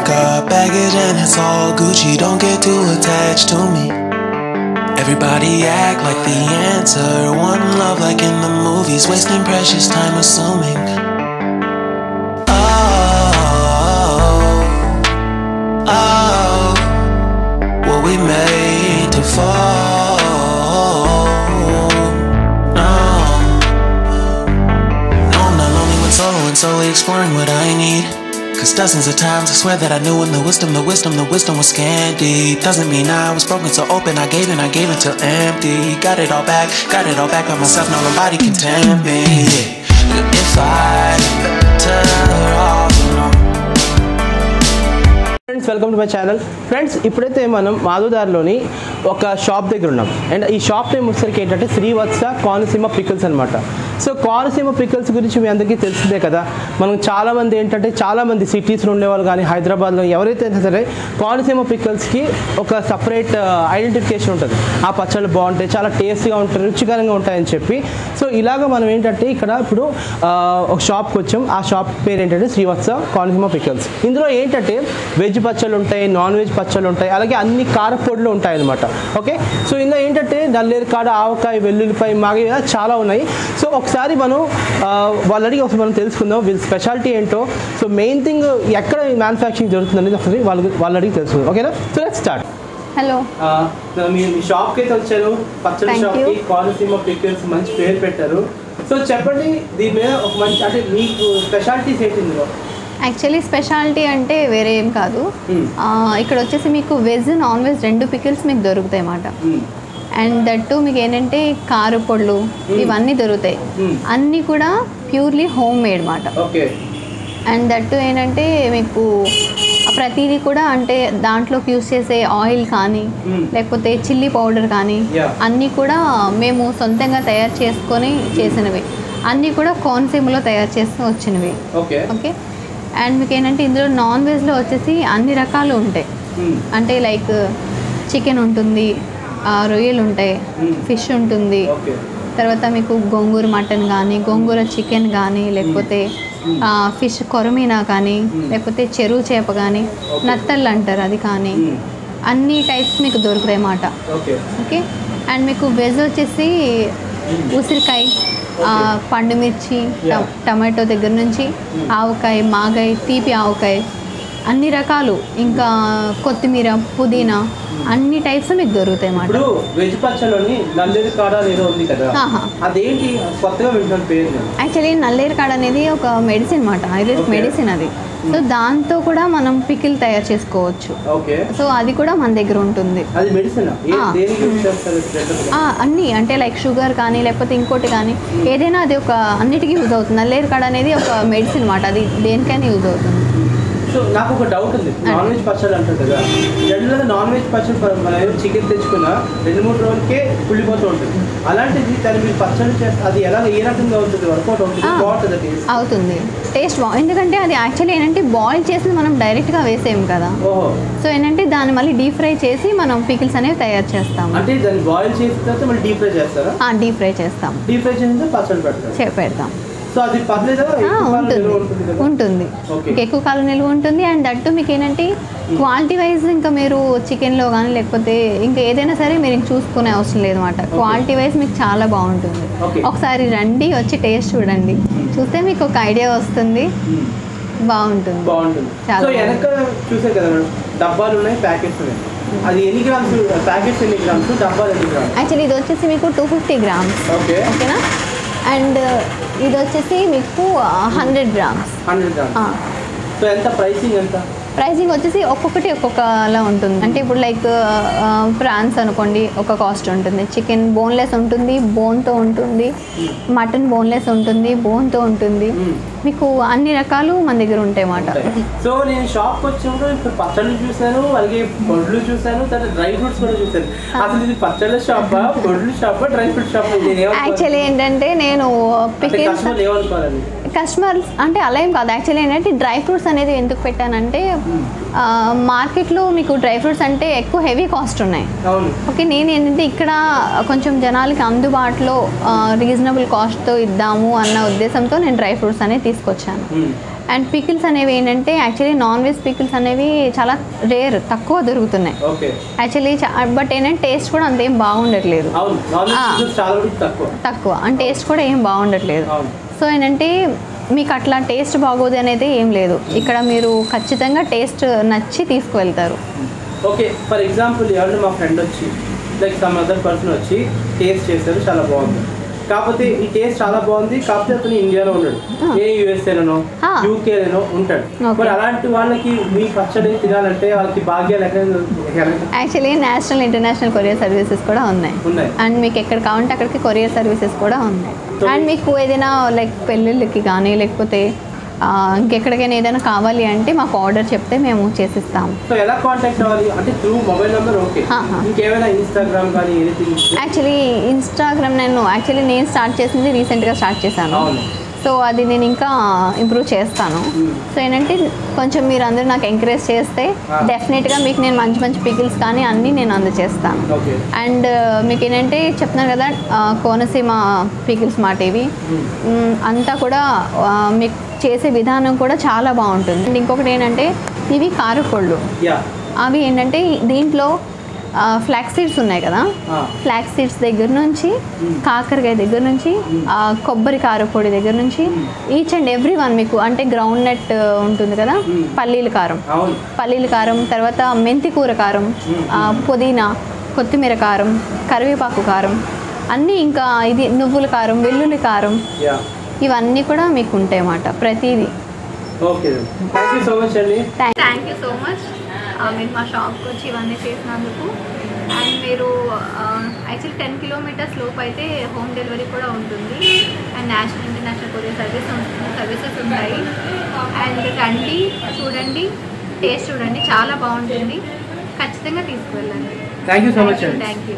got baggage and it's all Gucci. Don't get too attached to me. Everybody act like the answer. One love like in the movies. Wasting precious time assuming. What we made to fall. No, I'm not lonely when solo and solely exploring what I need. Cause dozens of times I swear that I knew when the wisdom was scanty. Doesn't mean I was broken so open, I gave it till empty. Got it all back by myself, now nobody can tempt me. If I tell her all, you know. Friends welcome to my channel. Friends ఇప్పుడైతే మనం మాధవదారిలోని ఒక shop దగ్గర ఉన్నాం. And ఈ shop name వచ్చేసరికి ఏంటంటే Srivatsa Konaseema pickles అనమాట. So Konaseema pickles గురించి మీ అందరికీ తెలిసిందే కదా. మనం చాలామంది సిటీస్లో ఉండేవాళ్ళు కానీ హైదరాబాద్లో ఎవరైతే అయినా సరే కోనసీమ పికిల్స్కి ఒక సపరేట్ ఐడెంటిఫికేషన్ ఉంటుంది. ఆ పచ్చళ్ళు బాగుంటాయి, చాలా టేస్టీగా ఉంటాయి, రుచికరంగా ఉంటాయని చెప్పి. సో ఇలాగ మనం ఏంటంటే ఇక్కడ ఇప్పుడు ఒక షాప్కి వచ్చాం. ఆ షాప్ పేరు ఏంటంటే శ్రీవత్స కోనసీమ పికిల్స్. ఇందులో ఏంటంటే వెజ్ పచ్చళ్ళు ఉంటాయి, నాన్ వెజ్ పచ్చళ్ళు ఉంటాయి, అలాగే అన్ని కారపొడులు ఉంటాయి అనమాట. ఓకే, సో ఇందులో ఏంటంటే నల్లేరు కాడ, ఆవకాయ, వెల్లుల్లిపాయ, మాగి చాలా ఉన్నాయి. సో ఒకసారి మనం వాళ్ళు అడిగి ఒకసారి మనం తెలుసుకుందాం వీళ్ళ స్పెషాలిటీ ఏంటో. సో మెయిన్ థింగ్ ఎక్కడ మ్యానుఫ్యాక్చరింగ్ జరుగుతుంది అనేది ఒకసారి వాళ్ళు అడిగి తెలుసుకుందాం. ఓకేనా? So let's start. హలో, మీ షాప్కి అయితే వచ్చారు, పచ్చడి షాప్కి కోనసీమ పికిల్స్ మంచి పేరు పెట్టారు. సో చెప్పండి, దీని మీద ఒక మంచి అంటే మీకు స్పెషాలిటీస్ ఏంటి ఇందులో? యాక్చువల్లీ స్పెషాలిటీ అంటే వేరే ఏం కాదు. ఇక్కడ వచ్చేసి మీకు వెజ్ నాన్ వెజ్ రెండు పికిల్స్ మీకు దొరుకుతాయి అన్నమాట. అండ్ దట్టు మీకు ఏంటంటే కారు పొడులు ఇవన్నీ దొరుకుతాయి. అన్నీ కూడా ప్యూర్లీ హోమ్ మేడ్ అన్నమాట. అండ్ దట్టు ఏంటంటే మీకు ప్రతిదీ కూడా అంటే దాంట్లోకి యూస్ చేసే ఆయిల్ కానీ లేకపోతే చిల్లీ పౌడర్ కానీ అన్నీ కూడా మేము సొంతంగా తయారు చేసుకొని చేసినవి. అన్నీ కూడా కోనసీమలో తయారు చేస్తూ వచ్చినవి. ఓకే, అండ్ మీకు ఏంటంటే ఇందులో నాన్ వెజ్లో వచ్చేసి అన్ని రకాలు ఉంటాయి. అంటే లైక్ చికెన్ ఉంటుంది, రొయ్యలు ఉంటాయి, ఫిష్ ఉంటుంది, తర్వాత మీకు గోంగూర మటన్ కానీ, గోంగూర చికెన్ కానీ, లేకపోతే ఫిష్ కొరమీనా కానీ, లేకపోతే చెరువు చేప కానీ, నత్తళ్ళు అంటారు అది కానీ, అన్ని టైప్స్ మీకు దొరుకుతాయి అన్నమాట. ఓకే, అండ్ మీకు వెజ్ వచ్చేసి ఉసిరికాయ, పండు మిర్చి, టమాటో దగ్గర నుంచి ఆవకాయ, మాగాయ, తీపి ఆవకాయ, అన్ని రకాలు, ఇంకా కొత్తిమీర, పుదీనా, అన్ని టైప్స్ మీకు దొరుకుతాయి అన్నమాట. యాక్చువల్లీ నల్లేరు కాడ అనేది ఒక మెడిసిన్ అన్నమాట, ఆయుర్వేదిక్ మెడిసిన్ అది. సో దాంతో కూడా మనం పికిల్ తయారు చేసుకోవచ్చు. సో అది కూడా మన దగ్గర ఉంటుంది. అన్నీ అంటే లైక్ షుగర్ కానీ లేకపోతే ఇంకోటి కానీ ఏదైనా అది ఒక అన్నిటికీ యూజ్ అవుతుంది. నల్లేరు కాడ అనేది ఒక మెడిసిన్ అన్నమాట, అది దేనికైనా యూజ్ అవుతుంది. సో నాకు ఒక డౌట్ ఉంది, నాన్ వెజ్ పచ్చడి అంటారు కదా, జనరల్గా నాన్ వెజ్ పచ్చడి మనం చికెన్ తెచ్చుకున్న 2-3 రోజులకే కుళ్ళిపోతూ ఉంటుంది. అలాంటిది దాన్ని మీరు పచ్చడి చేస్తే అది ఎలా ఏ రకంగా అవుతుంది, వర్కౌట్ అవుతుంది, బాగుంటుంది? అవుతుంది, టేస్ట్ ఎందుకంటే అది యాక్చువల్లీ ఏంటంటే బాయిల్ చేసి మనం డైరెక్ట్గా వేసేయం కదా. సో ఏంటంటే దాన్ని మళ్ళీ డీప్ ఫ్రై చేసి మనం పికిల్స్ అనేవి తయారు చేస్తాం. అంటే దాన్ని బాయిల్ చేసిన తర్వాత మళ్ళీ డీప్ ఫ్రై చేస్తారా? డీప్ ఫ్రై చేస్తాం. డీప్ ఫ్రై చేసిన పచ్చడి పెడతాం. సో అది ఉంటుంది, ఎక్కువ కాలం నిల్వ ఉంటుంది. అండ్ దట్టు మీకు ఏంటంటే క్వాలిటీ వైజ్ ఇంకా మీరు చికెన్లో కానీ లేకపోతే ఇంకా ఏదైనా సరే మీరు చూసుకునే అవసరం లేదు అన్నమాట. క్వాలిటీ వైజ్ మీకు చాలా బాగుంటుంది. ఒకసారి రండి, వచ్చి టేస్ట్ చూడండి, చూస్తే మీకు ఒక ఐడియా వస్తుంది. బాగుంటుంది చాలా. యాక్చువల్లీ ఇది వచ్చేసి మీకు 250 grams. ఓకేనా? అండ్ ఇది వచ్చేసి మీకు 100 grams. ప్రైసింగ్ వచ్చేసి ఒక్కొక్కటి ఒక్కొక్కలా ఉంటుంది. అంటే ఇప్పుడు లైక్ ప్రాన్స్ అనుకోండి ఒక కాస్ట్ ఉంటుంది, చికెన్ బోన్లెస్ ఉంటుంది, బోన్తో ఉంటుంది, మటన్ బోన్లెస్ ఉంటుంది, బోన్తో ఉంటుంది, మీకు అన్ని రకాలు మన దగ్గర ఉంటాయి అన్నమాట. సో నేను షాప్కి వచ్చినప్పుడు ఇప్పుడు పచ్చళ్ళు చూసాను, అలాగే పొడులు చూసాను, తర్వాత డ్రై ఫ్రూట్స్ కూడా చూసాను. అసలు ఇది పచ్చళ్ళ షాపా, పొడులు షాపా, డ్రై ఫ్రూట్ షాపా? యాక్చువల్లీ ఏంటంటే నేను కస్టమర్స్ అంటే అలా ఏం కాదు. యాక్చువల్లీ ఏంటంటే డ్రై ఫ్రూట్స్ అనేది ఎందుకు పెట్టానంటే మార్కెట్లో మీకు డ్రై ఫ్రూట్స్ అంటే ఎక్కువ హెవీ కాస్ట్ ఉన్నాయి. ఓకే, నేను ఏంటంటే ఇక్కడ కొంచెం జనాలకి అందుబాటులో రీజనబుల్ కాస్ట్తో ఇద్దాము అన్న ఉద్దేశంతో నేను డ్రై ఫ్రూట్స్ అనేది తీసుకొచ్చాను. అండ్ పికిల్స్ అనేవి ఏంటంటే యాక్చువల్లీ నాన్ వెజ్ పికిల్స్ అనేవి చాలా రేర్, తక్కువ దొరుకుతున్నాయి యాక్చువల్లీ. బట్ ఏంటంటే టేస్ట్ కూడా అంతేం బాగుండట్లేదు, తక్కువ అండ్ టేస్ట్ కూడా ఏం బాగుండట్లేదు. సో ఏంటంటే మీకు అట్లా టేస్ట్ బాగోదు అనేది ఏం లేదు ఇక్కడ, మీరు ఖచ్చితంగా టేస్ట్ నచ్చి తీసుకువెళ్తారు. ఓకే, ఫర్ ఎగ్జాంపుల్ ఎవరైనా మా ఫ్రెండ్ వచ్చి లైక్ సమ్ అదర్ పర్సన్ వచ్చి టేస్ట్ చేశారు, చాలా బాగుంది, కాకపోతే ఈ టేస్ట్ చాలా బాగుంది, కాకపోతే అతను ఇండియాలో ఉన్నాడు, ఏ యూఎస్ఏలోనో యూకేలోనో ఉంటాడు, మరి అలాంటి వాళ్ళకి మీ పచ్చడి తినాలంటే వాళ్ళకి భాగ్యాలు actually national international courier services కూడా ఉన్నాయి. అండ్ మీకు ఎక్కడ కావాలంటే అక్కడికి కొరియర్ సర్వీసెస్ కూడా ఉన్నాయి. అండ్ మీకు ఏదైనా లైక్ పెళ్ళిళ్ళకి కానీ లేకపోతే ఇంకెక్కడికైనా ఏదైనా కావాలి అంటే మాకు ఆర్డర్ చెప్తే మేము చేసిస్తాము. ఎలా కాంటాక్ట్ అవ్వాలి అంటే త్రూ మొబైల్ నెంబర్? ఓకే, ఇంకేమైనా ఇన్స్టాగ్రామ్ కానీ ఎనీథింగ్? యాక్చువల్లీ ఇన్స్టాగ్రామ్ నేను స్టార్ట్ చేసింది రీసెంట్గా స్టార్ట్ చేశాను. సో అది నేను ఇంకా ఇంప్రూవ్ చేస్తాను. సో ఏంటంటే కొంచెం మీరు అందరూ నాకు ఎంకరేజ్ చేస్తే డెఫినెట్గా మీకు నేను మంచి మంచి పికిల్స్ కానీ అన్నీ నేను అందజేస్తాను. అండ్ మీకు ఏంటంటే చెప్తున్నాను కదా కోనసీమ పికిల్స్ మాట ఇవి అంతా కూడా మీకు చేసే విధానం కూడా చాలా బాగుంటుంది. అండ్ ఇంకొకటి ఏంటంటే ఇవి కారపొళ్ళు, అవి ఏంటంటే దీంట్లో ఫ్లాక్స్ సీడ్స్ ఉన్నాయి కదా, ఫ్లాక్స్ సీడ్స్ దగ్గర నుంచి కాకరకాయ దగ్గర నుంచి కొబ్బరి కారపొడి దగ్గర నుంచి ఈచ్ అండ్ ఎవ్రీ వన్ మీకు అంటే గ్రౌండ్ నట్ ఉంటుంది కదా, పల్లీల కారం, తర్వాత మెంతి కూర కారం, పుదీనా, కొత్తిమీర కారం, కరివేపాకు కారం అన్నీ, ఇంకా ఇది నువ్వుల కారం, వెల్లుల్లి కారం, ఇవన్నీ కూడా మీకు ఉంటాయి అన్నమాట ప్రతిదీ. థ్యాంక్ యూ సో మచ్ మీరు మా షాప్కి వచ్చి ఇవన్నీ చేసినందుకు. అండ్ మీరు యాక్చువల్లీ 10 కిలోమీటర్స్ లోపు అయితే హోమ్ డెలివరీ కూడా ఉంటుంది. And national international courier services ఉంటాయి. అండ్ రండి, చూడండి, టేస్ట్ చూడండి, చాలా బాగుంటుంది, ఖచ్చితంగా తీసుకువెళ్ళండి. Thank you so much. Thank you.